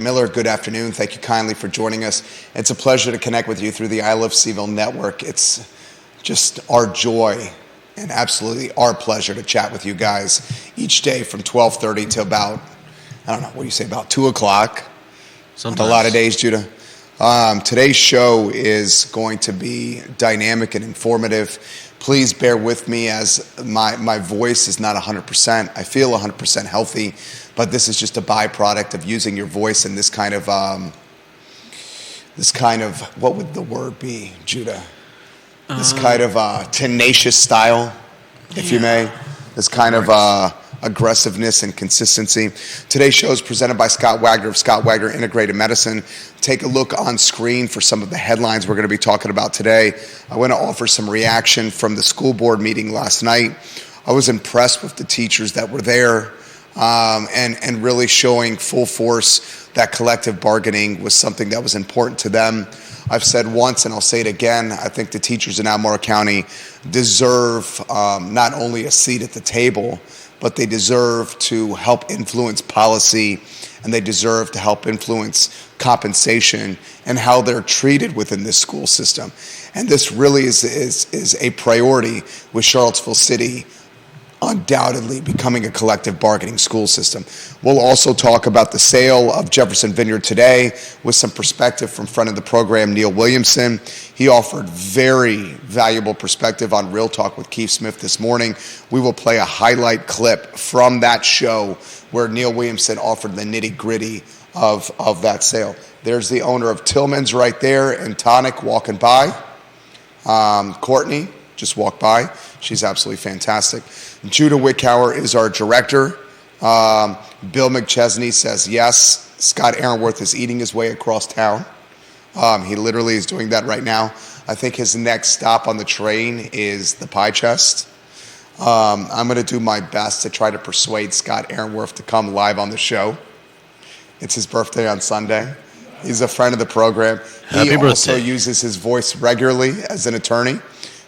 Miller, good afternoon. Thank you kindly for joining us. It's a pleasure to connect with you through the I Love CVille Network. It's just our joy and absolutely our pleasure to chat with you guys each day from 12:30 to about, I don't know, what do you say, about 2 o'clock? Sometimes. On a lot of days, Judah. Today's show is going to be dynamic and informative. Please bear with me as my voice is not 100%. I feel 100% healthy, but this is just a byproduct of using your voice in this kind of, what would the word be, Judah? This kind of tenacious style, if you may. This kind of aggressiveness and consistency. Today's show is presented by Scott Wagner of Scott Wagner Integrated Medicine. Take a look on screen for some of the headlines we're going to be talking about today. I want to offer some reaction from the school board meeting last night. I was impressed with the teachers that were there and really showing full force that collective bargaining was something that was important to them. I've said once and I'll say it again, I think the teachers in Albemarle County deserve not only a seat at the table, but they deserve to help influence policy, and they deserve to help influence compensation and how they're treated within this school system. And this really is a priority with Charlottesville City undoubtedly becoming a collective bargaining school system. We'll also talk about the sale of Jefferson Vineyard today with some perspective from front of the program, Neil Williamson. He offered very valuable perspective on Real Talk with Keith Smith this morning. We will play a highlight clip from that show where Neil Williamson offered the nitty-gritty of that sale. There's the owner of Tillman's right there, and Tonic walking by. Courtney just walked by. She's absolutely fantastic. Judah Wickhauer is our director. Bill McChesney says yes. Scott Aaronworth is eating his way across town. He literally is doing that right now. I think his next stop on the train is the Pie Chest. I'm going to do my best to try to persuade Scott Aaronworth to come live on the show. It's his birthday on Sunday. He's a friend of the program. Happy birthday. Also uses his voice regularly as an attorney.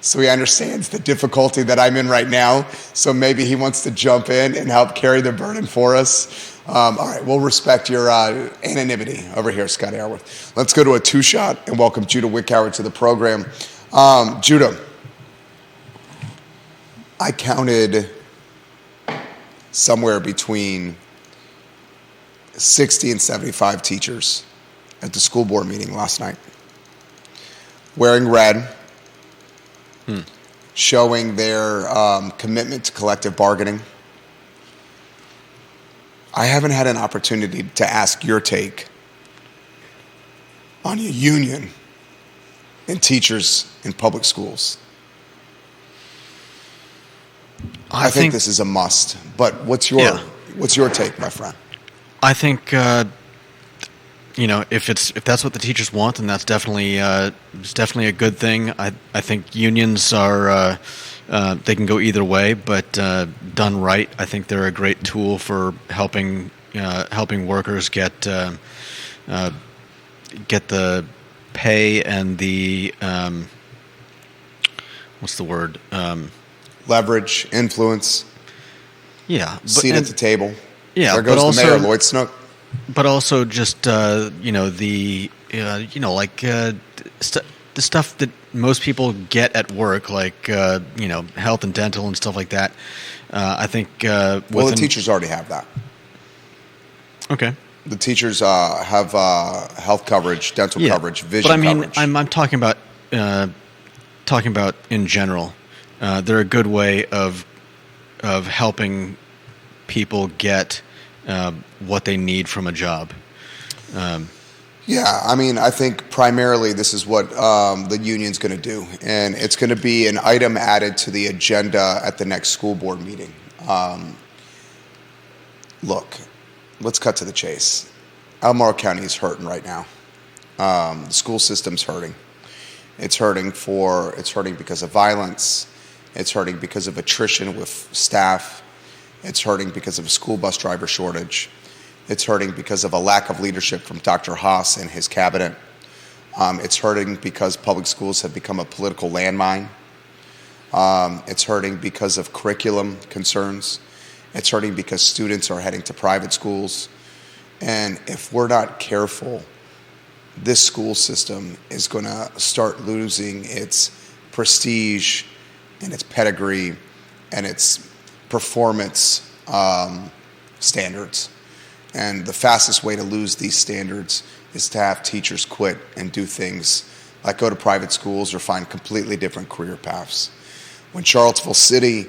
So he understands the difficulty that I'm in right now. So maybe he wants to jump in and help carry the burden for us. All right, we'll respect your anonymity over here, Scott Aaronworth. Let's go to a two-shot and welcome Judah Wickhauer to the program. Judah, I counted somewhere between 60 and 75 teachers at the school board meeting last night, wearing red, showing their commitment to collective bargaining. I haven't had an opportunity to ask your take on a union and teachers in public schools. I think this is a must, but what's your take, my friend? I think if that's what the teachers want, then that's definitely a good thing. I think unions are they can go either way, but done right, I think they're a great tool for helping workers get the pay and the what's the word? Leverage, influence. Yeah, seat at the table. Yeah, there goes the mayor, Lloyd Snook. But also just the stuff that most people get at work, like health and dental and stuff like that. I think the teachers already have that. Okay. The teachers have health coverage, dental coverage, vision coverage. But I'm talking about in general. They're a good way of helping people get what they need from a job. I think primarily this is what the union's going to do, and it's going to be an item added to the agenda at the next school board meeting. Look, let's cut to the chase. Albemarle County is hurting right now. The school system's hurting. It's hurting because of violence. It's hurting because of attrition with staff. It's hurting because of a school bus driver shortage. It's hurting because of a lack of leadership from Dr. Haas and his cabinet. It's hurting because public schools have become a political landmine. It's hurting because of curriculum concerns. It's hurting because students are heading to private schools. And if we're not careful, this school system is going to start losing its prestige and its pedigree and its performance standards. And the fastest way to lose these standards is to have teachers quit and do things like go to private schools or find completely different career paths. When Charlottesville City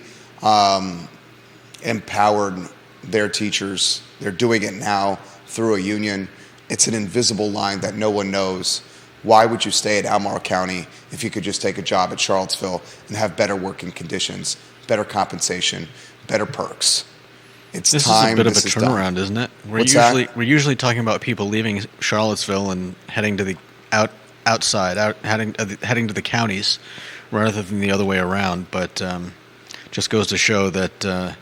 empowered their teachers, they're doing it now through a union. It's an invisible line that no one knows. Why would you stay at Albemarle County if you could just take a job at Charlottesville and have better working conditions, better compensation, better perks? This is a bit of a turnaround, isn't it? We're usually talking about people leaving Charlottesville and heading to the heading to the counties rather than the other way around. But just goes to show that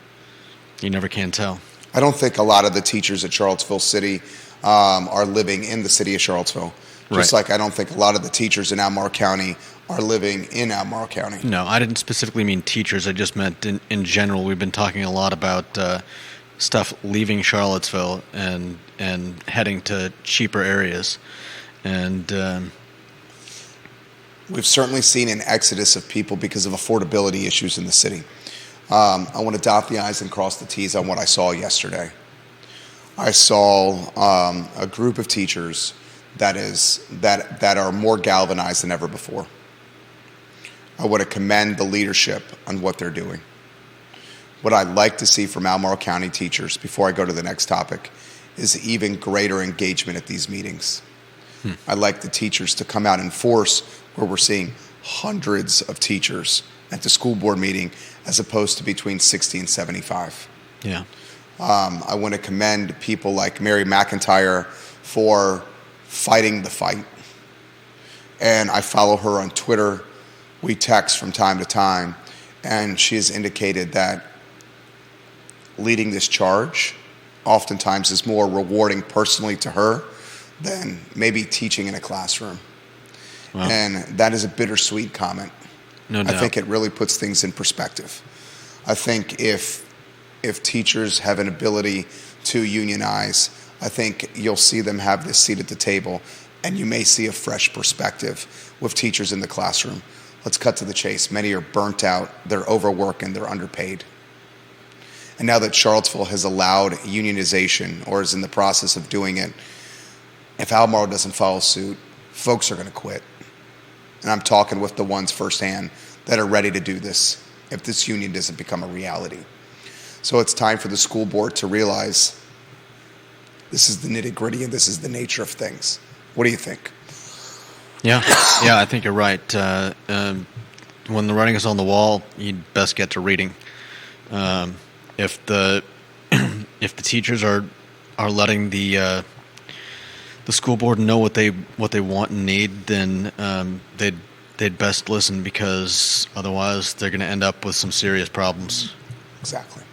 you never can tell. I don't think a lot of the teachers at Charlottesville City are living in the city of Charlottesville. Just like I don't think a lot of the teachers in Albemarle County are living in Albemarle County. No, I didn't specifically mean teachers. I just meant in general. We've been talking a lot about stuff leaving Charlottesville and heading to cheaper areas. And we've certainly seen an exodus of people because of affordability issues in the city. I want to dot the I's and cross the T's on what I saw yesterday. I saw a group of teachers that are more galvanized than ever before. I want to commend the leadership on what they're doing. What I'd like to see from Albemarle County teachers, before I go to the next topic, is even greater engagement at these meetings. I'd like the teachers to come out in force where we're seeing hundreds of teachers at the school board meeting as opposed to between 60 and 75. Yeah. I want to commend people like Mary McIntyre for fighting the fight. And I follow her on Twitter. We text from time to time. And she has indicated that leading this charge oftentimes is more rewarding personally to her than maybe teaching in a classroom. Wow. And that is a bittersweet comment. No doubt. I think it really puts things in perspective. I think if teachers have an ability to unionize, I think you'll see them have this seat at the table, and you may see a fresh perspective with teachers in the classroom. Let's cut to the chase. Many are burnt out, they're overworked, and they're underpaid. And now that Charlottesville has allowed unionization or is in the process of doing it, if Albemarle doesn't follow suit, folks are going to quit. And I'm talking with the ones firsthand that are ready to do this if this union doesn't become a reality. So it's time for the school board to realize this is the nitty-gritty and this is the nature of things. What do you think? Yeah, I think you're right. When the writing is on the wall, you'd best get to reading. If the teachers are letting the school board know what they want and need, then they'd best listen, because otherwise they're going to end up with some serious problems. Exactly.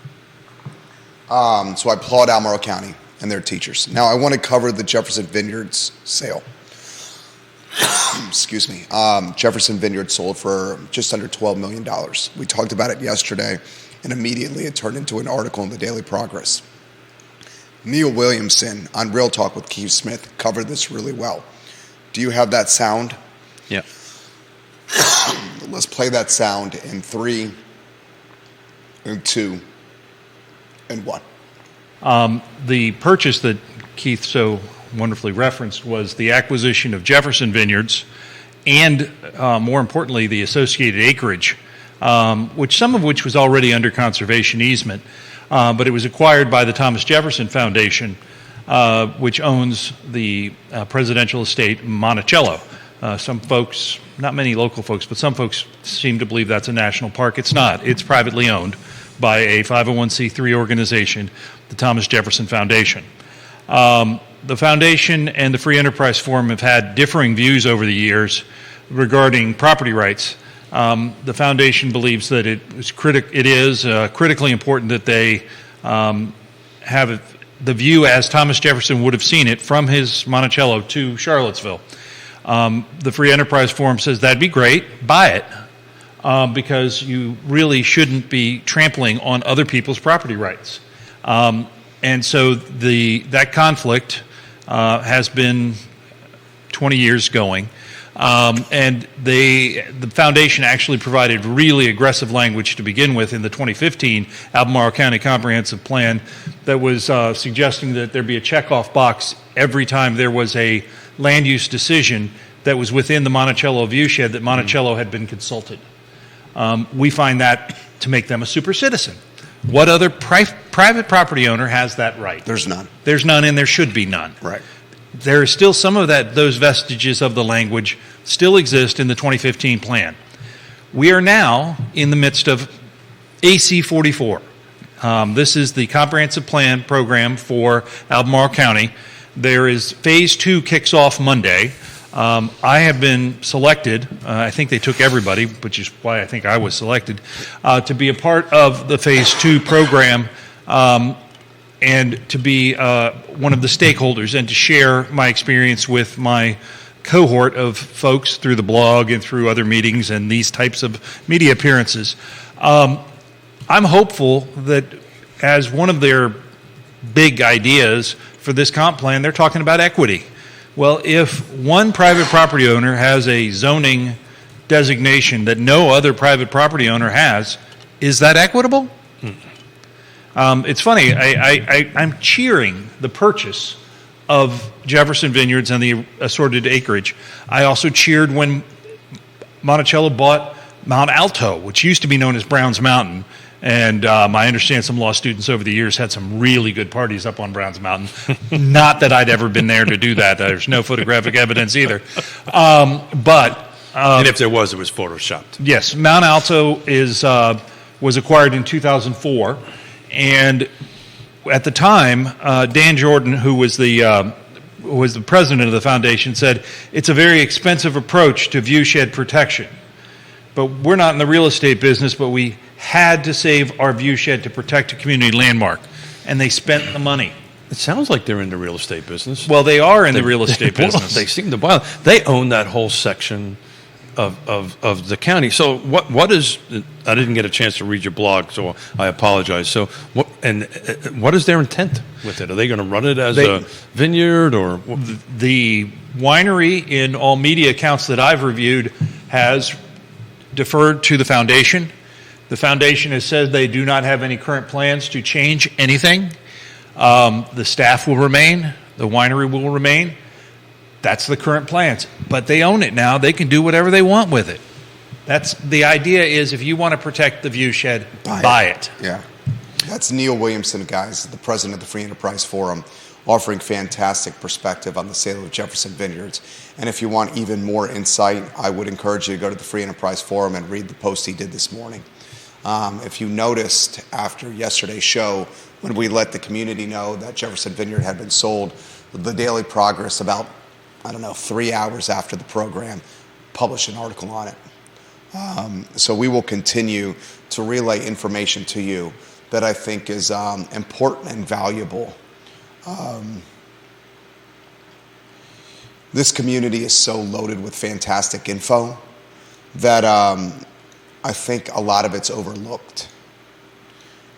So I applaud Albemarle County and their teachers. Now I want to cover the Jefferson Vineyards sale. Excuse me. Jefferson Vineyards sold for just under $12 million. We talked about it yesterday, and immediately it turned into an article in the Daily Progress. Neil Williamson on Real Talk with Keith Smith covered this really well. Do you have that sound? Yeah. Let's play that sound in 3, and 2, and 1. The purchase that Keith so wonderfully referenced was the acquisition of Jefferson Vineyards and, more importantly, the associated acreage, some of which was already under conservation easement, but it was acquired by the Thomas Jefferson Foundation, which owns the presidential estate Monticello. Some folks, not many local folks, but some folks seem to believe that's a national park. It's not. It's privately owned by a 501c3 organization, the Thomas Jefferson Foundation. The foundation and the Free Enterprise Forum have had differing views over the years regarding property rights. The foundation believes that it is critically important that they have the view as Thomas Jefferson would have seen it from his Monticello to Charlottesville. The Free Enterprise Forum says that'd be great, buy it, because you really shouldn't be trampling on other people's property rights. And so that conflict has been 20 years going. And the foundation actually provided really aggressive language to begin with in the 2015 Albemarle County Comprehensive Plan that was suggesting that there be a checkoff box every time there was a land use decision that was within the Monticello viewshed that Monticello had been consulted. We find that to make them a super citizen. What other private property owner has that right? There's none. There's none, and there should be none. Right. There is still some of those vestiges of the language still exist in the 2015 plan. We are now in the midst of AC 44. This is the comprehensive plan program for Albemarle County. There is phase 2 kicks off Monday. I have been selected, I think they took everybody, which is why I think I was selected, to be a part of the phase 2 program and to be one of the stakeholders and to share my experience with my cohort of folks through the blog and through other meetings and these types of media appearances. I'm hopeful that as one of their big ideas for this comp plan, they're talking about equity. Well, if one private property owner has a zoning designation that no other private property owner has, is that equitable? It's funny, I'm cheering the purchase of Jefferson Vineyards and the assorted acreage. I also cheered when Monticello bought Mount Alto, which used to be known as Browns Mountain. And I understand some law students over the years had some really good parties up on Browns Mountain. Not that I'd ever been there to do that. There's no photographic evidence either. And if there was, it was photoshopped. Yes, Mount Alto was acquired in 2004. And at the time, Dan Jordan, who was the president of the foundation, said, it's a very expensive approach to viewshed protection. But we're not in the real estate business, but we had to save our viewshed to protect a community landmark. And they spent the money. It sounds like they're in the real estate business. Well, they are in the real estate business. They seem to buy. They own that whole section of the county. So what is? I didn't get a chance to read your blog, so I apologize. So what is their intent with it? Are they going to run it as a vineyard or? The winery, in all media accounts that I've reviewed, has deferred to the foundation. The foundation has said they do not have any current plans to change anything. The staff will remain. The winery will remain. That's the current plans. But they own it now. They can do whatever they want with it. That's the idea is if you want to protect the viewshed, buy it. Yeah. That's Neil Williamson, guys, the president of the Free Enterprise Forum, offering fantastic perspective on the sale of Jefferson Vineyards. And if you want even more insight, I would encourage you to go to the Free Enterprise Forum and read the post he did this morning. If you noticed after yesterday's show, when we let the community know that Jefferson Vineyard had been sold, the Daily Progress, about, 3 hours after the program, published an article on it. So we will continue to relay information to you that I think is important and valuable. This community is so loaded with fantastic info that I think a lot of it's overlooked.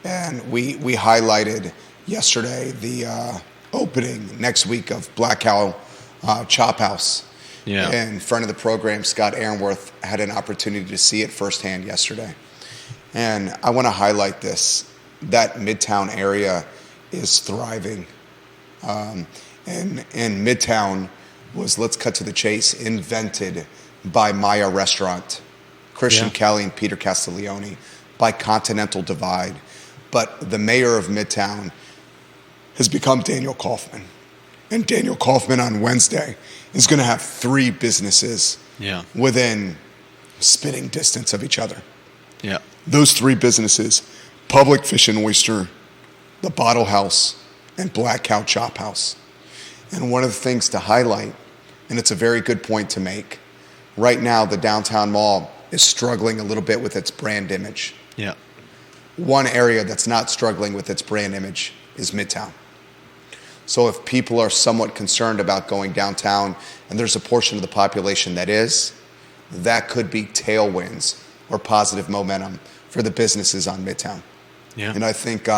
And we highlighted yesterday the opening next week of Black Cow Chop House. Yeah. In front of the program, Scott Aaronworth had an opportunity to see it firsthand yesterday. And I want to highlight this. That Midtown area is thriving. And Midtown was, let's cut to the chase, invented by Maya Restaurant, Christian Kelly and Peter Castiglione, by Continental Divide. But the mayor of Midtown has become Daniel Kaufman. And Daniel Kaufman on Wednesday is going to have 3 businesses within spitting distance of each other. Yeah. Those 3 businesses, Public Fish and Oyster, the Bottle House, and Black Cow Chop House. And one of the things to highlight, and it's a very good point to make, right now the downtown mall is struggling a little bit with its brand image. Yeah. One area that's not struggling with its brand image is Midtown. So if people are somewhat concerned about going downtown, and there's a portion of the population that is, that could be tailwinds or positive momentum for the businesses on Midtown. Yeah. And I think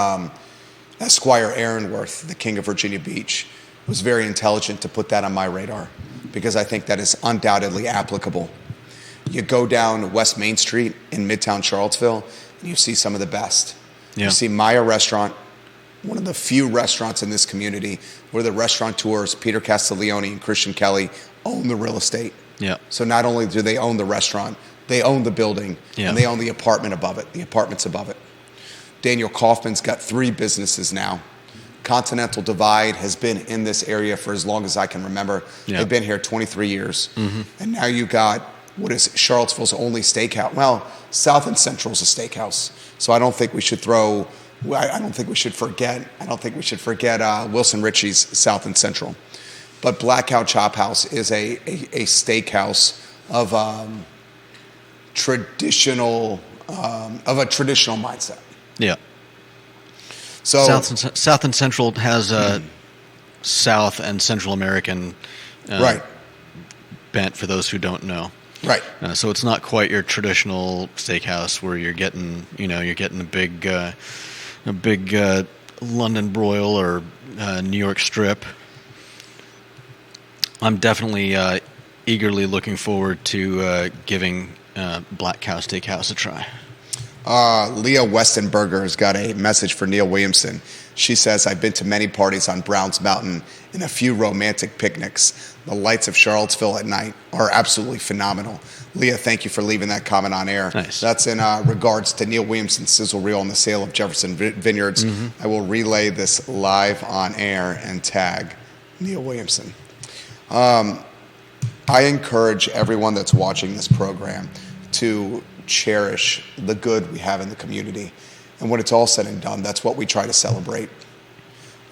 Esquire Aaronworth, the king of Virginia Beach, was very intelligent to put that on my radar because I think that is undoubtedly applicable. You go down West Main Street in Midtown Charlottesville, and you see some of the best. Yeah. You see Maya Restaurant, one of the few restaurants in this community where the restaurateurs, Peter Castiglione and Christian Kelly, own the real estate. Yeah. So not only do they own the restaurant, they own the building, and they own the apartments above it. Daniel Kaufman's got 3 businesses now. Continental Divide has been in this area for as long as I can remember. Yeah. They've been here 23 years. And now you got what is Charlottesville's only steakhouse. Well, South and Central's a steakhouse. So I don't think we should forget Wilson Ritchie's South and Central. But Black Cow Chop House is a steakhouse of a traditional mindset. Yeah. So South and Central has a South and Central American right. bent for those who don't know. Right. So it's not quite your traditional steakhouse where you're getting a big London broil or New York strip. I'm definitely eagerly looking forward to giving Black Cow Steakhouse a try. Leah Westenberger has got a message for Neil Williamson. She says, I've been to many parties on Browns Mountain and a few romantic picnics. The lights of Charlottesville at night are absolutely phenomenal. Leah, thank you for leaving that comment on air. Nice. That's in regards to Neil Williamson's sizzle reel and the sale of Jefferson Vineyards. I will relay this live on air and tag Neil Williamson. I encourage everyone that's watching this program to cherish the good we have in the community. And when it's all said and done, that's what we try to celebrate.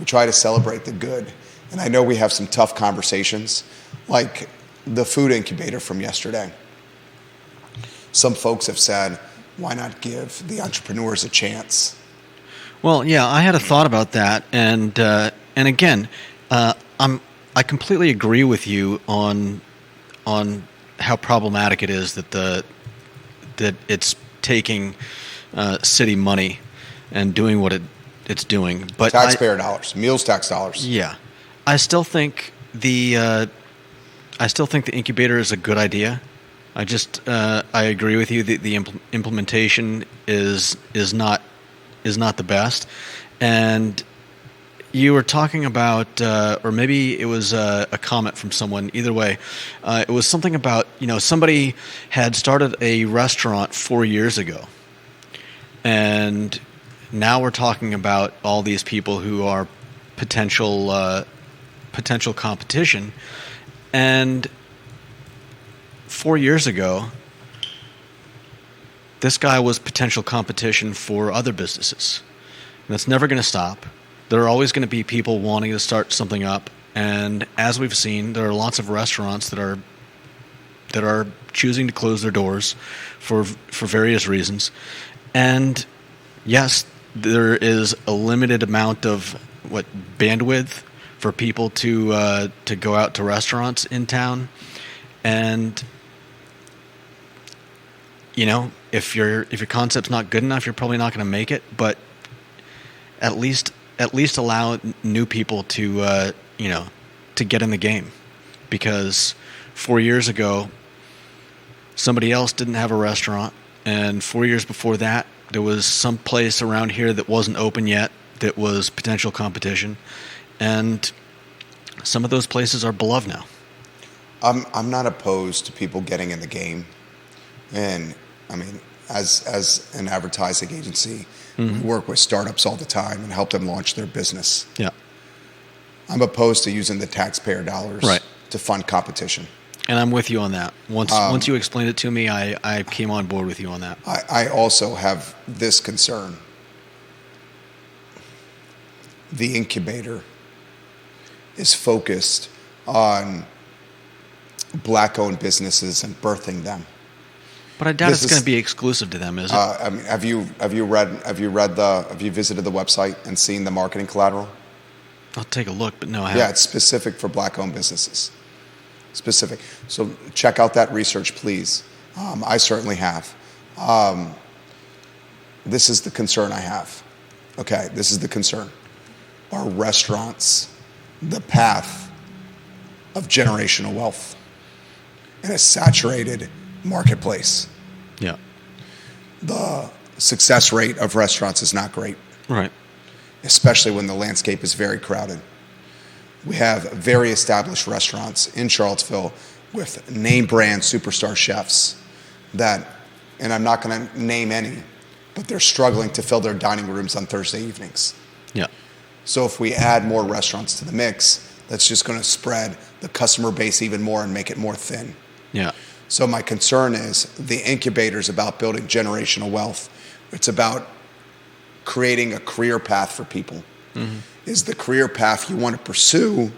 We try to celebrate the good. And I know we have some tough conversations, like the food incubator from yesterday. Some folks have said, why not give the entrepreneurs a chance? Well, yeah, I had a thought about that, and again, I completely agree with you on how problematic it is that it's taking city money and doing what it's doing. But taxpayer dollars, meals tax dollars. Yeah, I still think the incubator is a good idea. I agree with you that the implementation is not the best. And you were talking about, or maybe it was a comment from someone. Either way, it was something about somebody had started a restaurant 4 years ago, and now we're talking about all these people who are potential competition. And 4 years ago, this guy was potential competition for other businesses, and that's never going to stop. There are always going to be people wanting to start something up, and as we've seen, there are lots of restaurants that are choosing to close their doors for various reasons. And yes, there is a limited amount of bandwidth for people to go out to restaurants in town, and if your concept's not good enough, you're probably not going to make it. But at least allow new people to get in the game, because 4 years ago somebody else didn't have a restaurant, and 4 years before that there was some place around here that wasn't open yet that was potential competition, and some of those places are beloved now. I'm not opposed to people getting in the game, and I mean, as an advertising agency, we work with startups all the time and help them launch their business. Yeah, I'm opposed to using the taxpayer dollars to fund competition. And I'm with you on that. Once you explained it to me, I came on board with you on that. I also have this concern. The incubator is focused on Black-owned businesses and birthing them. But I doubt it's going to be exclusive to them, is it? I mean, have you visited the website and seen the marketing collateral? I'll take a look, but no, I haven't. Yeah, it's specific for Black-owned businesses. Specific. So check out that research, please. I certainly have. This is the concern I have. Okay, this is the concern. are restaurants the path of generational wealth in a saturated marketplace? Yeah. The success rate of restaurants is not great, Right. especially when the landscape is very crowded. We have very established restaurants in Charlottesville with name brand superstar chefs that, and I'm not going to name any, but they're struggling to fill their dining rooms on Thursday evenings. Yeah. So if we add more restaurants to the mix, that's just going to spread the customer base even more and make it more thin. Yeah. So my concern is the incubator is about building generational wealth. It's about creating a career path for people. Mm-hmm. Is the career path you want to pursue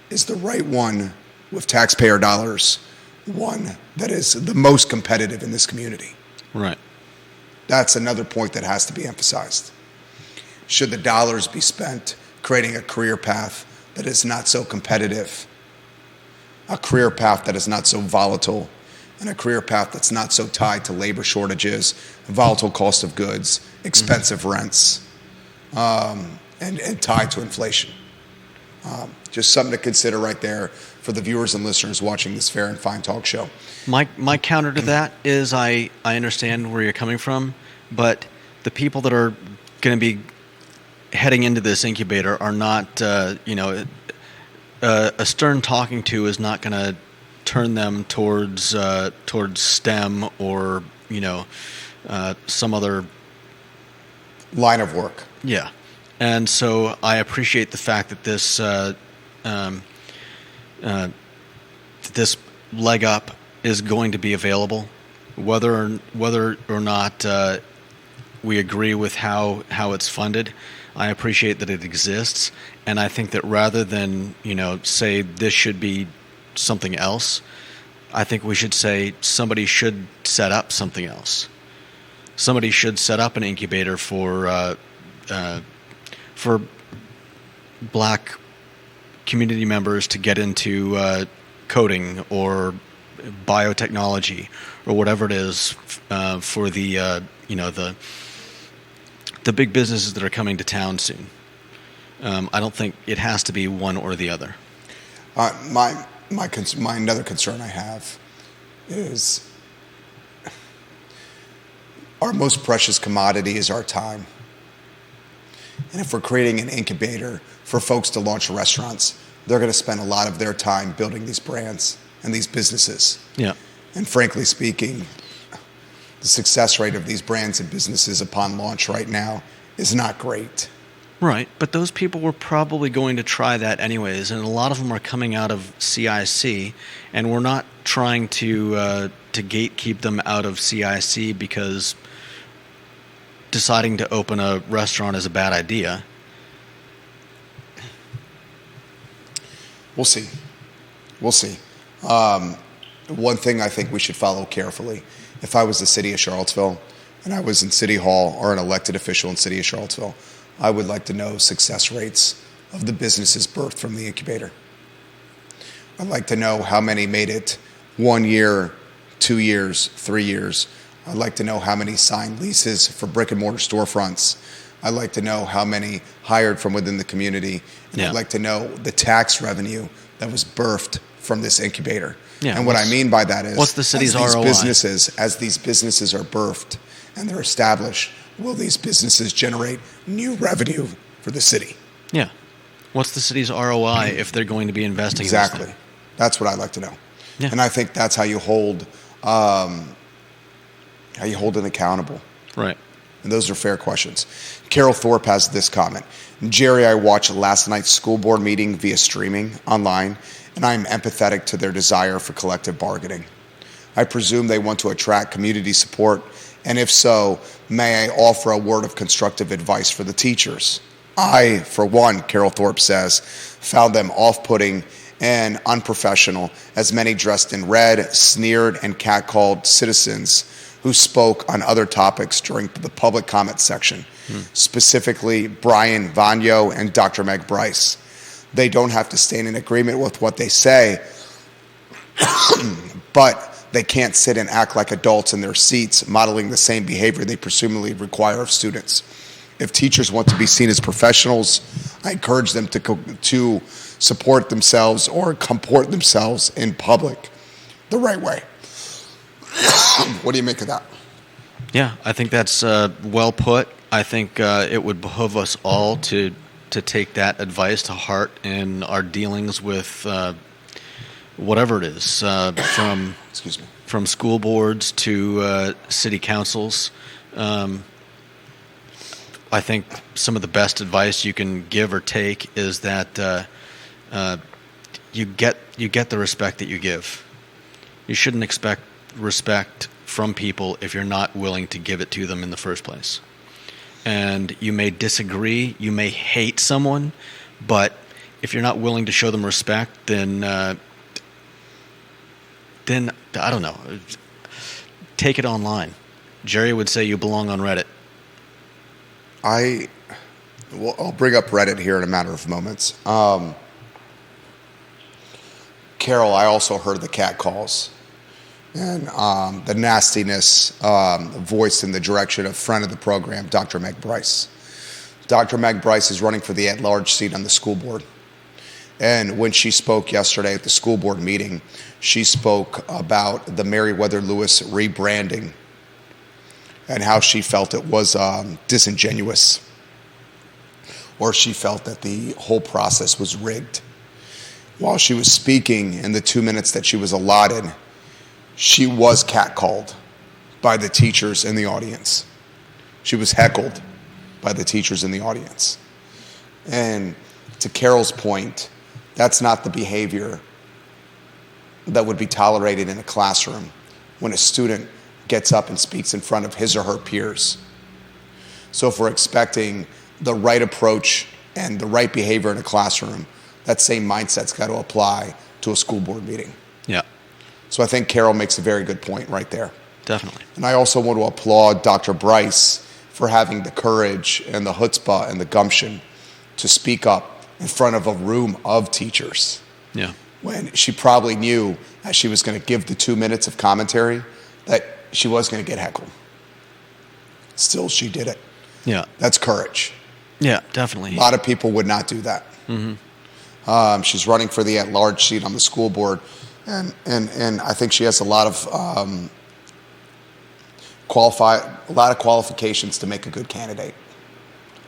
is the right one with taxpayer dollars, one that is the most competitive in this community? Right. That's another point that has to be emphasized. Should the dollars be spent creating a career path that is not so competitive, a career path that is not so volatile, and a career path that's not so tied to labor shortages, volatile cost of goods, expensive rents, and tied to inflation? Just something to consider right there for the viewers and listeners watching this fair and fine talk show. My counter to that is I understand where you're coming from, but the people that are going to be heading into this incubator are not, a stern talking to is not going to turn them towards STEM or, some other line of work. Yeah. And so I appreciate the fact that this leg up is going to be available, whether or not we agree with how it's funded. I appreciate that it exists, and I think that rather than say this should be something else, I think we should say somebody should set up something else. Somebody should set up an incubator for Black community members to get into coding or biotechnology or whatever it is for the big businesses that are coming to town soon. I don't think it has to be one or the other. My another concern I have is our most precious commodity is our time. And if we're creating an incubator for folks to launch restaurants, they're going to spend a lot of their time building these brands and these businesses. Yeah. And frankly speaking, the success rate of these brands and businesses upon launch right now is not great. Right, but those people were probably going to try that anyways, and a lot of them are coming out of CIC, and we're not trying to gatekeep them out of CIC because deciding to open a restaurant is a bad idea. We'll see. One thing I think we should follow carefully, if I was the city of Charlottesville and I was in City Hall or an elected official in City of Charlottesville, I would like to know success rates of the businesses birthed from the incubator. I'd like to know how many made it 1 year, 2 years, 3 years. I'd like to know how many signed leases for brick and mortar storefronts. I'd like to know how many hired from within the community. And I'd like to know the tax revenue that was birthed from this incubator. Yeah, and what I mean by that is, what's the city's ROI? As these businesses are birthed and they're established, will these businesses generate new revenue for the city? Yeah. What's the city's ROI if they're going to be investing Exactly. in this thing? That's what I'd like to know. Yeah. And I think that's how you hold it accountable. Right. And those are fair questions. Carol Thorpe has this comment. Jerry, I watched last night's school board meeting via streaming online, and I am empathetic to their desire for collective bargaining. I presume they want to attract community support, and if so, may I offer a word of constructive advice for the teachers? I, for one, Carol Thorpe says, found them off-putting and unprofessional, as many dressed in red, sneered, and catcalled citizens who spoke on other topics during the public comment section, specifically Brian Vanyo and Dr. Meg Bryce. They don't have to stand in agreement with what they say, but they can't sit and act like adults in their seats, modeling the same behavior they presumably require of students. If teachers want to be seen as professionals, I encourage them to support themselves or comport themselves in public the right way. What do you make of that? Yeah, I think that's well put. I think it would behoove us all to take that advice to heart in our dealings with whatever it is, from school boards to city councils. I think some of the best advice you can give or take is that you get the respect that you give. You shouldn't expect respect from people if you're not willing to give it to them in the first place. And you may disagree, you may hate someone, but if you're not willing to show them respect, then I don't know. Take it online. Jerry would say you belong on Reddit. I'll bring up Reddit here in a matter of moments. Carol, I also heard the cat calls and the nastiness voiced in the direction of friend of the program, Dr. Meg Bryce. Dr. Meg Bryce is running for the at-large seat on the school board. And when she spoke yesterday at the school board meeting, she spoke about the Meriwether Lewis rebranding and how she felt it was disingenuous, or she felt that the whole process was rigged. While she was speaking in the 2 minutes that she was allotted, she was catcalled by the teachers in the audience. She was heckled by the teachers in the audience. And to Carol's point, that's not the behavior that would be tolerated in a classroom when a student gets up and speaks in front of his or her peers. So if we're expecting the right approach and the right behavior in a classroom, that same mindset's got to apply to a school board meeting. Yeah. So I think Carol makes a very good point right there. Definitely. And I also want to applaud Dr. Bryce for having the courage and the chutzpah and the gumption to speak up in front of a room of teachers. Yeah. When she probably knew as she was going to give the 2 minutes of commentary that she was going to get heckled. Still, she did it. Yeah. That's courage. Yeah, definitely. A lot of people would not do that. Mm-hmm. She's running for the at-large seat on the school board, and I think she has a lot of qualifications to make a good candidate.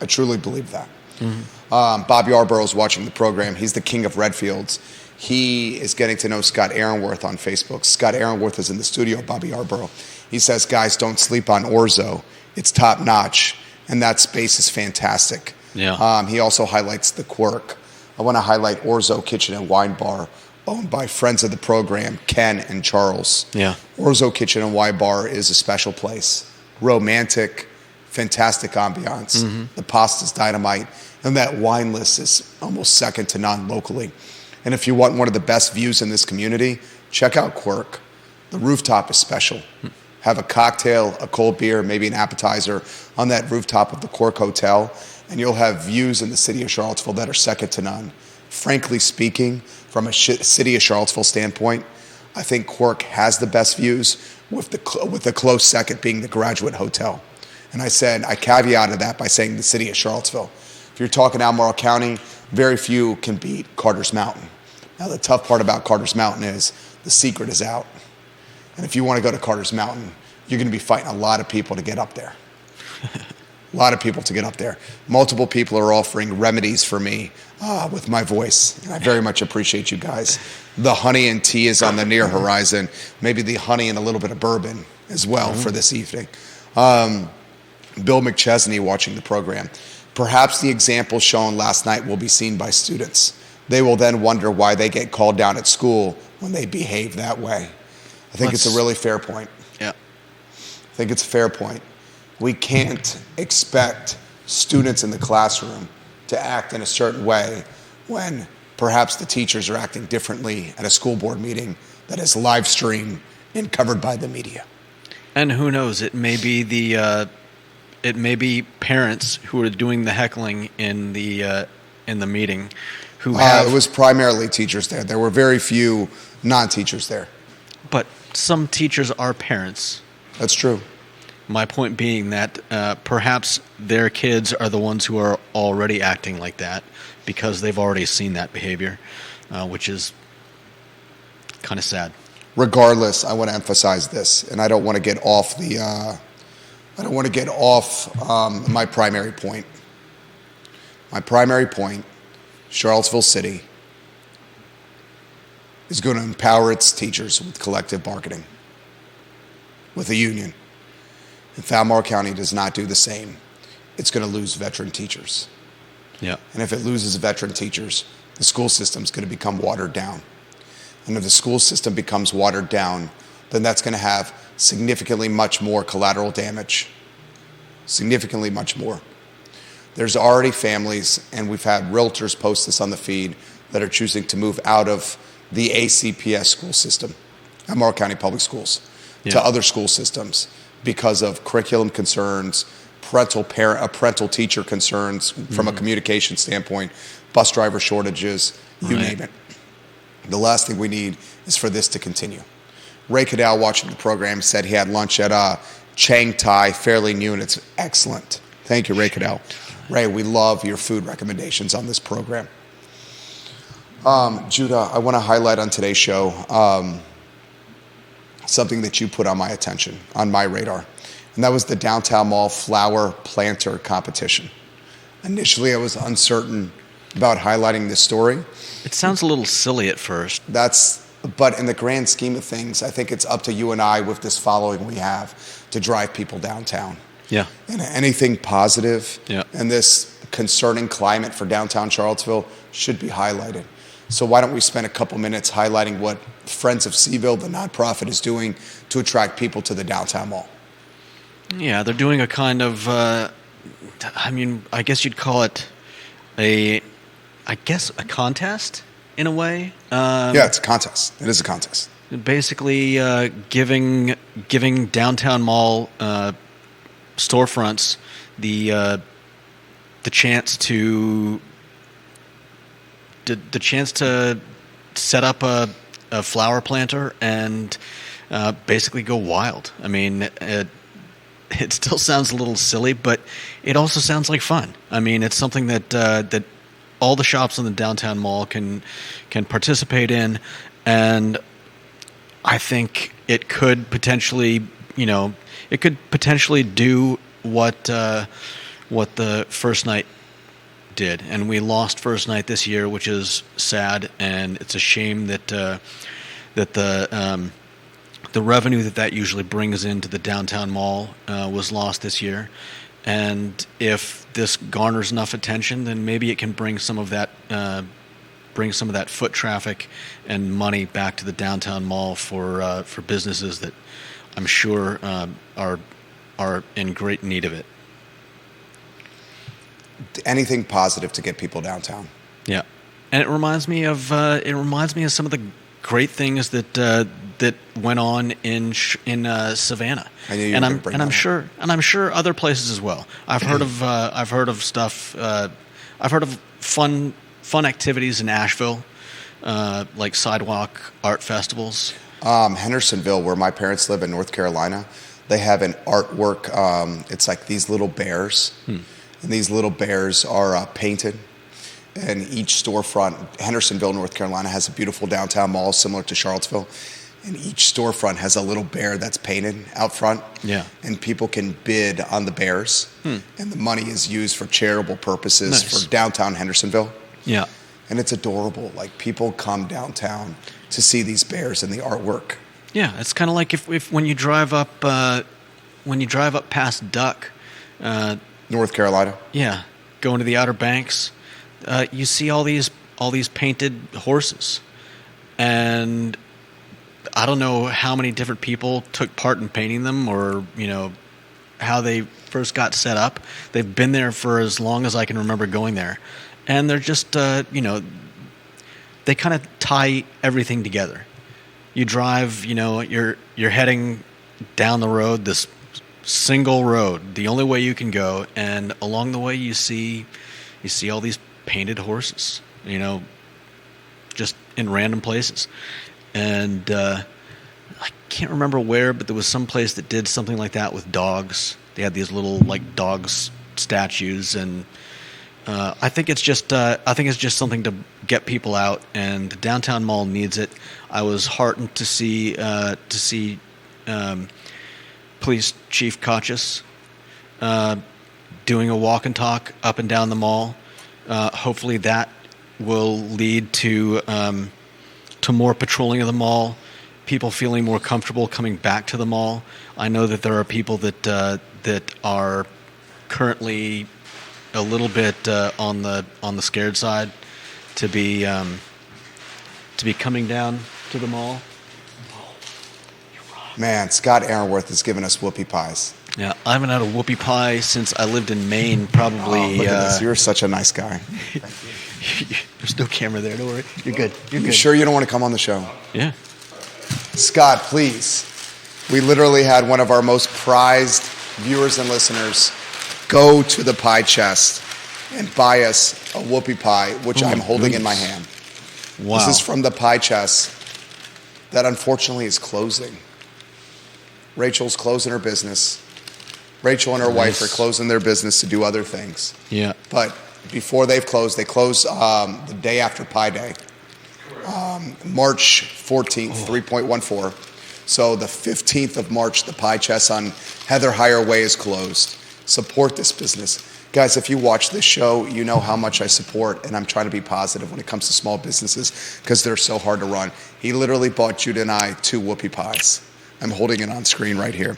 I truly believe that. Mm-hmm. Bob Yarborough is watching the program. He's the king of Redfields. He is getting to know Scott Aaronworth on Facebook. Scott Aaronworth is in the studio, Bobby Yarborough. He says, guys, don't sleep on Orzo. It's top notch, and that space is fantastic. Yeah. He also highlights the Quirk. I want to highlight Orzo Kitchen and Wine Bar, owned by friends of the program, Ken and Charles. Yeah. Orzo Kitchen and Wine Bar is a special place. Romantic, fantastic ambiance. Mm-hmm. The pasta's dynamite, and that wine list is almost second to none locally. And if you want one of the best views in this community, check out Quirk. The rooftop is special. Have a cocktail, a cold beer, maybe an appetizer on that rooftop of the Quirk Hotel, and you'll have views in the city of Charlottesville that are second to none. Frankly speaking, from a city of Charlottesville standpoint, I think Quirk has the best views, with the close second being the Graduate Hotel. And I caveated that by saying the city of Charlottesville. If you're talking Albemarle County, very few can beat Carter's Mountain. Now, the tough part about Carter's Mountain is the secret is out. And if you want to go to Carter's Mountain, you're going to be fighting a lot of people to get up there. A lot of people to get up there. Multiple people are offering remedies for me with my voice, and I very much appreciate you guys. The honey and tea is on the near horizon. Maybe the honey and a little bit of bourbon as well for this evening. Bill McChesney watching the program. Perhaps the example shown last night will be seen by students. They will then wonder why they get called down at school when they behave that way. I think it's a really fair point. Yeah. I think it's a fair point. We can't expect students in the classroom to act in a certain way when perhaps the teachers are acting differently at a school board meeting that is live streamed and covered by the media. And who knows? It may be parents who are doing the heckling in the meeting. It was primarily teachers there. There were very few non-teachers there. But some teachers are parents. That's true. My point being that perhaps their kids are the ones who are already acting like that because they've already seen that behavior, which is kind of sad. Regardless, I want to emphasize this, and I don't want to get off my primary point. My primary point, Charlottesville City is going to empower its teachers with collective bargaining, with a union. If Albemarle County does not do the same, it's going to lose veteran teachers. Yeah. And if it loses veteran teachers, the school system is going to become watered down. And if the school system becomes watered down, then that's going to have significantly much more collateral damage. Significantly much more. There's already families, and we've had realtors post this on the feed, that are choosing to move out of the ACPS school system, Albemarle County Public Schools, to other school systems because of curriculum concerns, parental teacher concerns from a communication standpoint, bus driver shortages, you name it. The last thing we need is for this to continue. Ray Cadell, watching the program, said he had lunch at Chang Thai fairly new, and it's excellent. Thank you, Ray Cadell. Ray, we love your food recommendations on this program. Judah, I want to highlight on today's show something that you put on my attention, on my radar, and that was the Downtown Mall Flower Planter Competition. Initially, I was uncertain about highlighting this story. It sounds a little silly at first. But in the grand scheme of things, I think it's up to you and I, with this following we have, to drive people downtown. Yeah. And anything positive in this concerning climate for downtown Charlottesville should be highlighted. So why don't we spend a couple minutes highlighting what Friends of CVille, the nonprofit, is doing to attract people to the downtown mall? Yeah, they're doing a kind of, I guess you'd call it a contest in a way. Yeah, it's a contest. It is a contest. Basically, giving downtown mall storefronts the chance to set up a flower planter and basically go wild. I mean, it still sounds a little silly, but it also sounds like fun. I mean, it's something that all the shops in the downtown mall can participate in, and I think it could potentially, do what the first night did, and we lost first night this year, which is sad, and it's a shame that the revenue that usually brings into the downtown mall was lost this year. And if this garners enough attention, then maybe it can bring some of that foot traffic and money back to the downtown mall for businesses that I'm sure are in great need of it. Anything positive to get people downtown. Yeah, and it reminds me of some of the great things that went on in Savannah. I knew you were going to bring that up. I'm sure other places as well. I've heard of stuff. I've heard of fun activities in Asheville, like sidewalk art festivals. Hendersonville, where my parents live in North Carolina, they have an artwork. It's like these little bears, and these little bears are painted. And each storefront, Hendersonville, North Carolina, has a beautiful downtown mall similar to Charlottesville. And each storefront has a little bear that's painted out front. Yeah. And people can bid on the bears. And the money is used for charitable purposes for downtown Hendersonville. Yeah. And it's adorable. Like, people come downtown to see these bears and the artwork. Yeah, it's kind of like if when you drive up past Duck, North Carolina. Yeah, going to the Outer Banks, you see all these painted horses, and I don't know how many different people took part in painting them, or how they first got set up. They've been there for as long as I can remember going there, and they're just they kind of tie everything together. You drive, you're heading down the road, this single road, the only way you can go, and along the way you see all these painted horses, just in random places, and I can't remember where, but there was some place that did something like that with dogs. They had these little like dogs statues, and I think it's just something to get people out, and the downtown mall needs it. I was heartened to see Police Chief Kachis doing a walk and talk up and down the mall. Hopefully, that will lead to more patrolling of the mall, people feeling more comfortable coming back to the mall. I know that there are people that are currently a little bit on the scared side to be coming down to the mall. Man, Scott Aaronworth has given us whoopie pies. Yeah, I haven't had a whoopie pie since I lived in Maine. Probably. Look at this. You're such a nice guy. There's no camera there. Don't worry. You're good. You're You good. sure you don't want to come on the show? Yeah. Scott, please. We literally had one of our most prized viewers and listeners go to the pie chest and buy us a whoopie pie, which I'm holding in my hand. Wow. This is from the pie chest that unfortunately is closing. Rachel's closing her business. Rachel and her wife are closing their business to do other things. Yeah. But before they close the day after Pi Day, March 14th, 3.14. So the 15th of March, the pie chest on Heather Higher Way is closed. Support this business. Guys, if you watch this show, you know how much I support, and I'm trying to be positive when it comes to small businesses because they're so hard to run. He literally bought Judah and I 2 whoopie pies. I'm holding it on screen right here.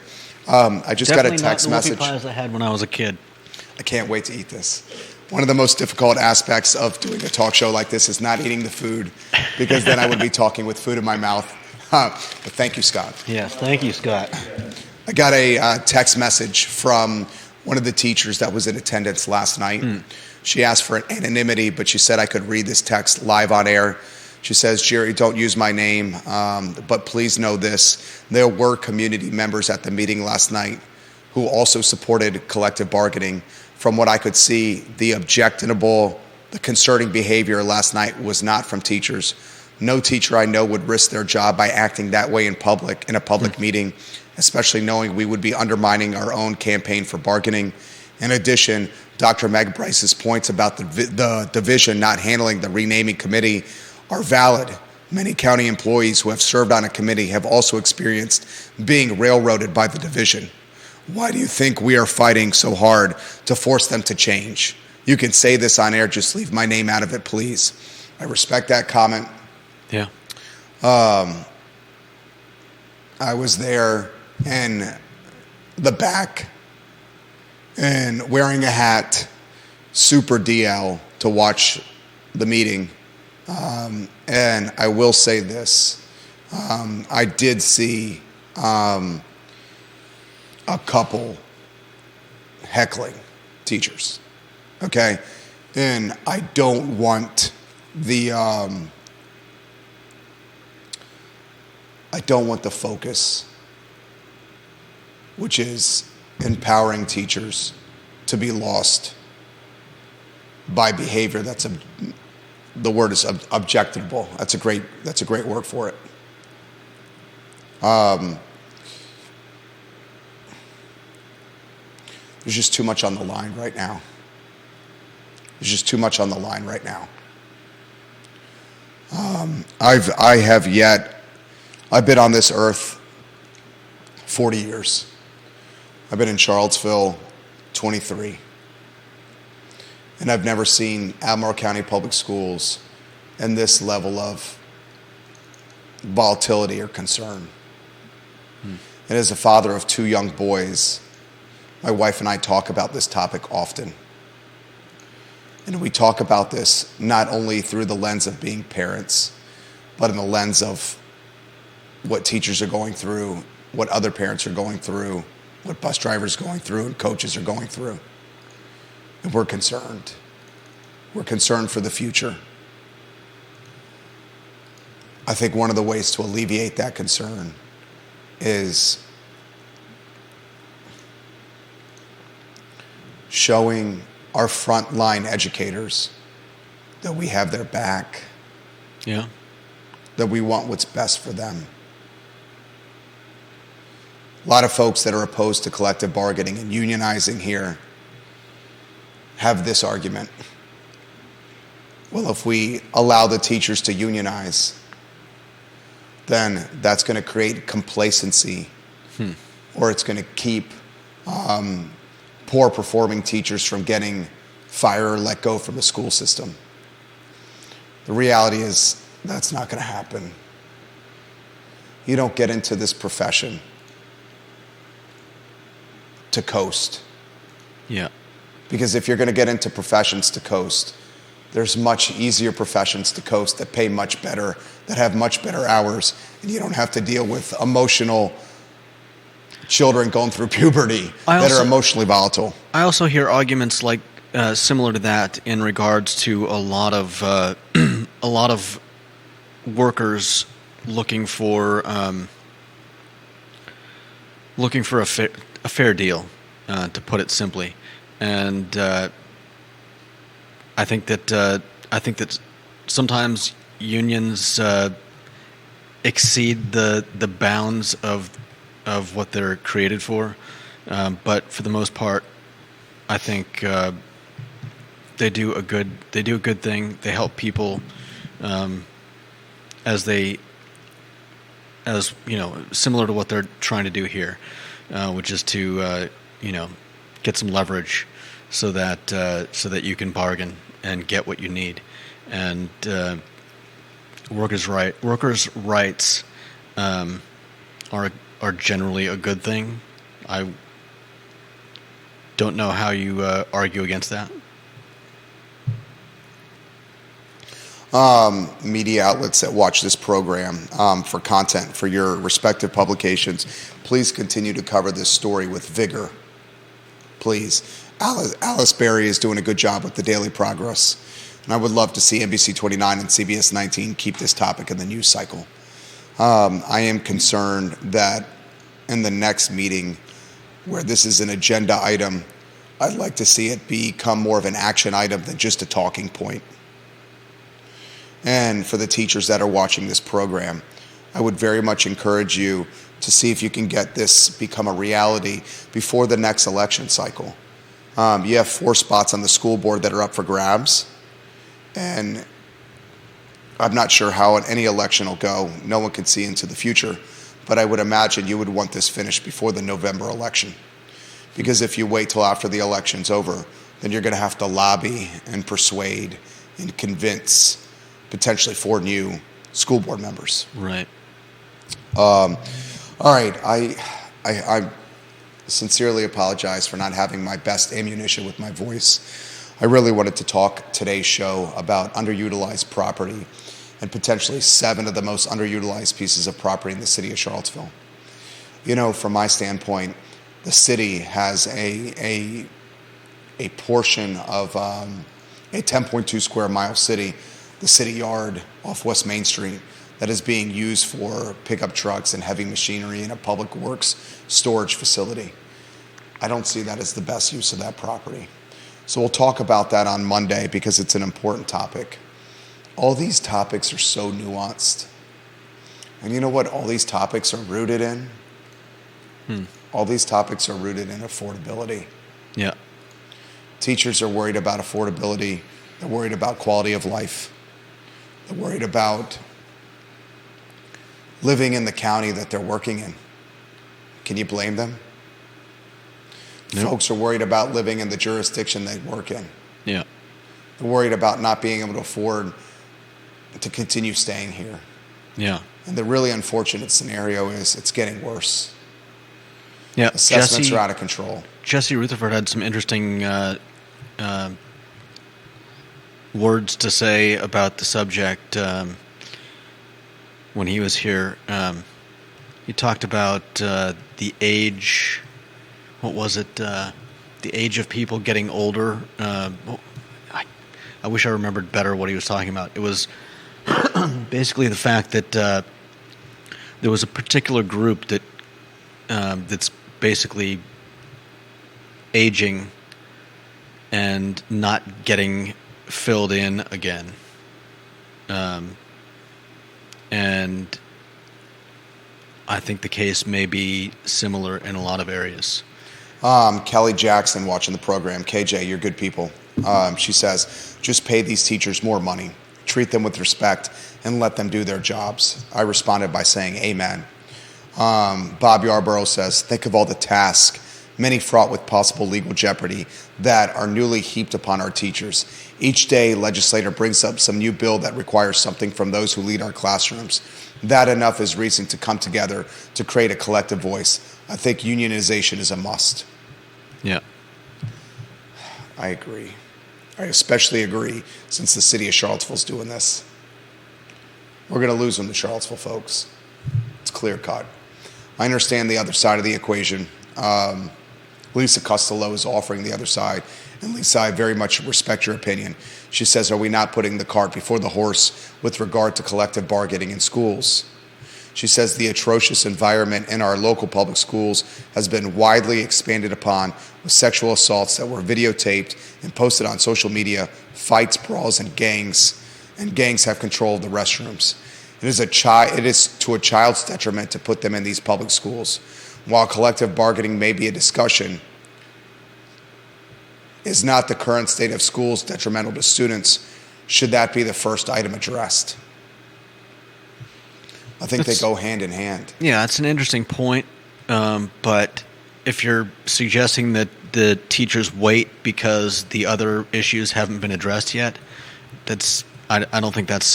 I just got a text message. Definitely not the whoopie pies I had when I was a kid. I can't wait to eat this. One of the most difficult aspects of doing a talk show like this is not eating the food, because then I would be talking with food in my mouth. But thank you, Scott. Yes, thank you, Scott. I got a text message from one of the teachers that was in attendance last night. She asked for anonymity, but she said I could read this text live on air. She says, Jerry, don't use my name, but please know this. There were community members at the meeting last night who also supported collective bargaining. From what I could see, the objectionable, the concerning behavior last night was not from teachers. No teacher I know would risk their job by acting that way in a public meeting, especially knowing we would be undermining our own campaign for bargaining. In addition, Dr. Meg Bryce's points about the division not handling the renaming committee are valid. Many county employees who have served on a committee have also experienced being railroaded by the division. Why do you think we are fighting so hard to force them to change? You can say this on air, just leave my name out of it, please. I respect that comment. Yeah. I was there in the back and wearing a hat, super DL, to watch the meeting. And I will say this. I did see a couple heckling teachers, okay? And I don't want the focus, which is empowering teachers, to be lost by behavior that's the word is objectionable. That's a great word for it. There's just too much on the line right now. I've been on this earth 40 years. I've been in Charlottesville 23. And I've never seen Albemarle County Public Schools in this level of volatility or concern. And as a father of 2 young boys, my wife and I talk about this topic often. And we talk about this not only through the lens of being parents, but in the lens of what teachers are going through, what other parents are going through, what bus drivers are going through, and coaches are going through. And we're concerned. We're concerned for the future. I think one of the ways to alleviate that concern is showing our frontline educators that we have their back, Yeah. that we want what's best for them. A lot of folks that are opposed to collective bargaining and unionizing here have this argument. Well, if we allow the teachers to unionize, then that's going to create complacency, or it's going to keep poor performing teachers from getting fired or let go from the school system. The reality is that's not going to happen. You don't get into this profession to coast. Yeah. Because if you're going to get into professions to coast, there's much easier professions to coast that pay much better, that have much better hours, and you don't have to deal with emotional children going through puberty that are emotionally volatile. I also hear arguments like similar to that in regards to a lot of workers looking for a fair deal, to put it simply, and I think that sometimes unions exceed the bounds of what they're created for, but for the most part, I think they do a good thing. They help people as similar to what they're trying to do here, which is to get some leverage so that you can bargain and get what you need. And workers' rights are generally a good thing. I don't know how you argue against that. Media outlets that watch this program for content for your respective publications, please continue to cover this story with vigor. Please. Alice Berry is doing a good job with the Daily Progress, and I would love to see NBC 29 and CBS 19 keep this topic in the news cycle. I am concerned that in the next meeting, where this is an agenda item, I'd like to see it become more of an action item than just a talking point. And for the teachers that are watching this program, I would very much encourage you to see if you can get this become a reality before the next election cycle. You have 4 spots on the school board that are up for grabs, and I'm not sure how any election will go. No one can see into the future, but I would imagine you would want this finished before the November election, because if you wait till after the election's over, then you're going to have to lobby and persuade and convince potentially 4 new school board members. Right. All right. I sincerely apologize for not having my best ammunition with my voice. I really wanted to talk today's show about underutilized property and potentially 7 of the most underutilized pieces of property in the city of Charlottesville. From my standpoint, the city has a portion of a 10.2 square mile city, the city yard off West Main Street, that is being used for pickup trucks and heavy machinery and a public works storage facility. I don't see that as the best use of that property. So we'll talk about that on Monday because it's an important topic. All these topics are so nuanced. And you know what all these topics are rooted in? All these topics are rooted in affordability. Yeah. Teachers are worried about affordability. They're worried about quality of life. They're worried about living in the county that they're working in. Can you blame them? Nope. Folks are worried about living in the jurisdiction they work in. Yeah. They're worried about not being able to afford to continue staying here. Yeah. And the really unfortunate scenario is it's getting worse. Yeah. Assessments are out of control. Jesse Rutherford had some interesting words to say about the subject when he was here. He talked about the age. What was it? The age of people getting older. I wish I remembered better what he was talking about. It was basically the fact that there was a particular group that that's basically aging and not getting filled in again. And I think the case may be similar in a lot of areas. Kelly Jackson watching the program. KJ, you're good people. She says, just pay these teachers more money, treat them with respect, and let them do their jobs. I responded by saying amen. Bob Yarborough says, think of all the tasks, many fraught with possible legal jeopardy, that are newly heaped upon our teachers. Each day, legislator brings up some new bill that requires something from those who lead our classrooms. That enough is reason to come together to create a collective voice. I think unionization is a must. Yeah. I agree. I especially agree since the city of Charlottesville's doing this. We're going to lose them to Charlottesville, folks. It's clear cut. I understand the other side of the equation. Lisa Costello is offering the other side. And Lisa, I very much respect your opinion. She says, are we not putting the cart before the horse with regard to collective bargaining in schools? She says the atrocious environment in our local public schools has been widely expanded upon with sexual assaults that were videotaped and posted on social media, fights, brawls, and gangs have control of the restrooms. It is to a child's detriment to put them in these public schools. While collective bargaining may be a discussion, is not the current state of schools detrimental to students? Should that be the first item addressed? I think they go hand in hand. Yeah, it's an interesting point. But if you're suggesting that the teachers wait because the other issues haven't been addressed yet, I don't think that's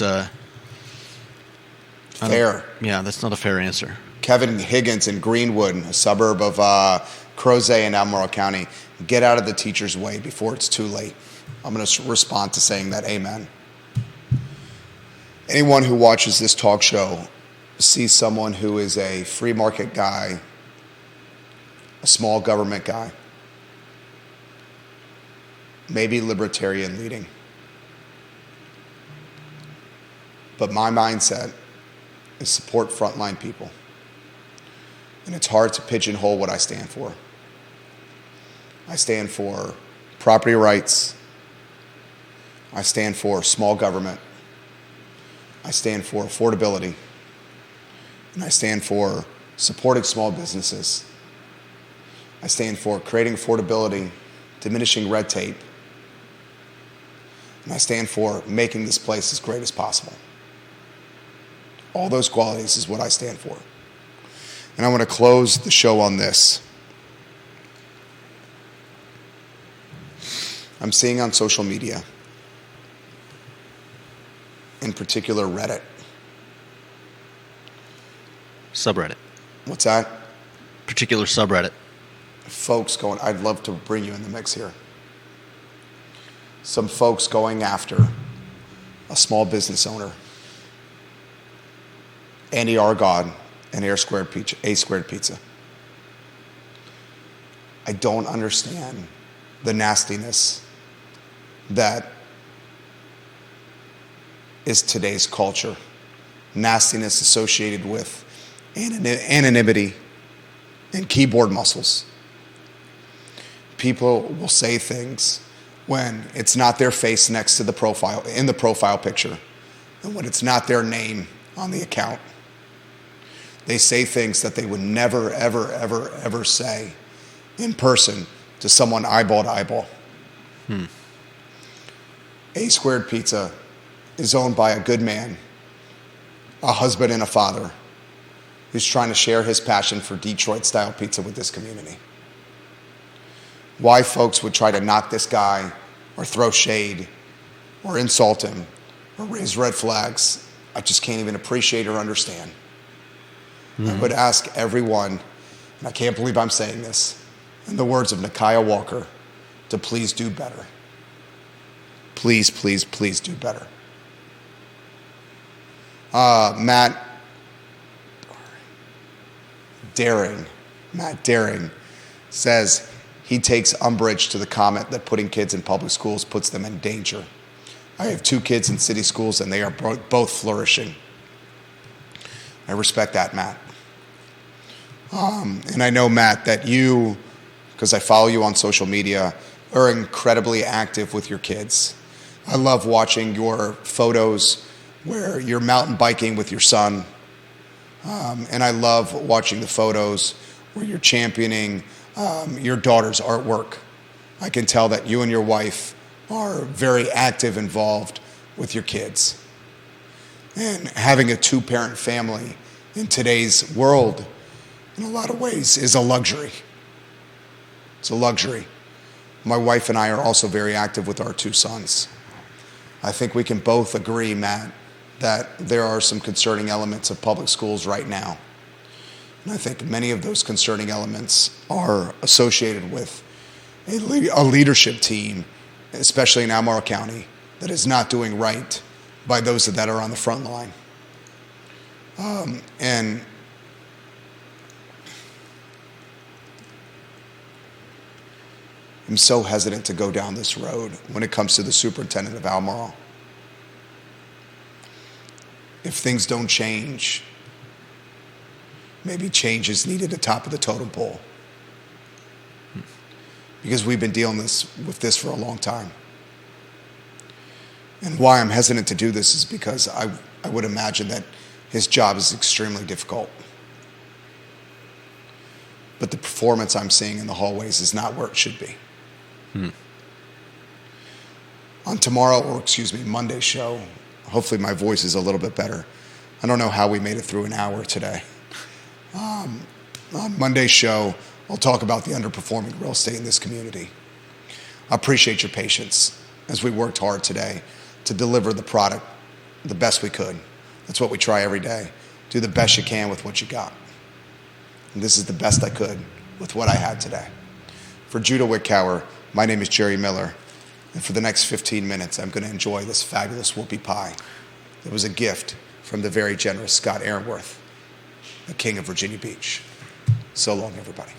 fair. Yeah, that's not a fair answer. Kevin Higgins in Greenwood, a suburb of Crozet in Albemarle County. Get out of the teacher's way before it's too late. I'm going to respond to saying that amen. Anyone who watches this talk show sees someone who is a free market guy, a small government guy, maybe libertarian leading. But my mindset is support frontline people. And it's hard to pigeonhole what I stand for. I stand for property rights. I stand for small government. I stand for affordability. And I stand for supporting small businesses. I stand for creating affordability, diminishing red tape. And I stand for making this place as great as possible. All those qualities is what I stand for. And I want to close the show on this. I'm seeing on social media, in particular Reddit. Subreddit. What's that? Particular subreddit. Folks going, I'd love to bring you in the mix here. Some folks going after a small business owner, Andy Argod, and A Squared Pizza. I don't understand the nastiness that is today's culture. Nastiness associated with anonymity and keyboard muscles. People will say things when it's not their face next to the profile, in the profile picture, and when it's not their name on the account. They say things that they would never, ever, ever, ever say in person to someone eyeball to eyeball. A Squared Pizza is owned by a good man, a husband and a father, who's trying to share his passion for Detroit-style pizza with this community. Why folks would try to knock this guy or throw shade or insult him or raise red flags, I just can't even appreciate or understand. I would ask everyone, and I can't believe I'm saying this, in the words of Nakia Walker, to please do better. Please, please, please do better. Matt Daring says he takes umbrage to the comment that putting kids in public schools puts them in danger. I have 2 kids in city schools and they are both flourishing. I respect that, Matt. And I know, Matt, that you, because I follow you on social media, are incredibly active with your kids. I love watching your photos where you're mountain biking with your son. And I love watching the photos where you're championing your daughter's artwork. I can tell that you and your wife are very active, involved with your kids. And having a two-parent family in today's world, in a lot of ways, is a luxury. It's a luxury. My wife and I are also very active with our two sons. I think we can both agree, Matt, that there are some concerning elements of public schools right now. And I think many of those concerning elements are associated with a leadership team, especially in Albemarle County, that is not doing right by those that are on the front line. And I'm so hesitant to go down this road when it comes to the superintendent of Albemarle. If things don't change, maybe change is needed at the top of the totem pole. Because we've been dealing with this for a long time. And why I'm hesitant to do this is because I would imagine that his job is extremely difficult. But the performance I'm seeing in the hallways is not where it should be. On Monday's show, hopefully my voice is a little bit better. I don't know how we made it through an hour today. On Monday's show, I'll talk about the underperforming real estate in this community. I appreciate your patience as we worked hard today to deliver the product the best we could. That's what we try every day. Do the best you can with what you got. And this is the best I could with what I had today. For Judah Wickower, my name is Jerry Miller. And for the next 15 minutes, I'm going to enjoy this fabulous whoopie pie. It was a gift from the very generous Scott Aaronworth, the king of Virginia Beach. So long, everybody.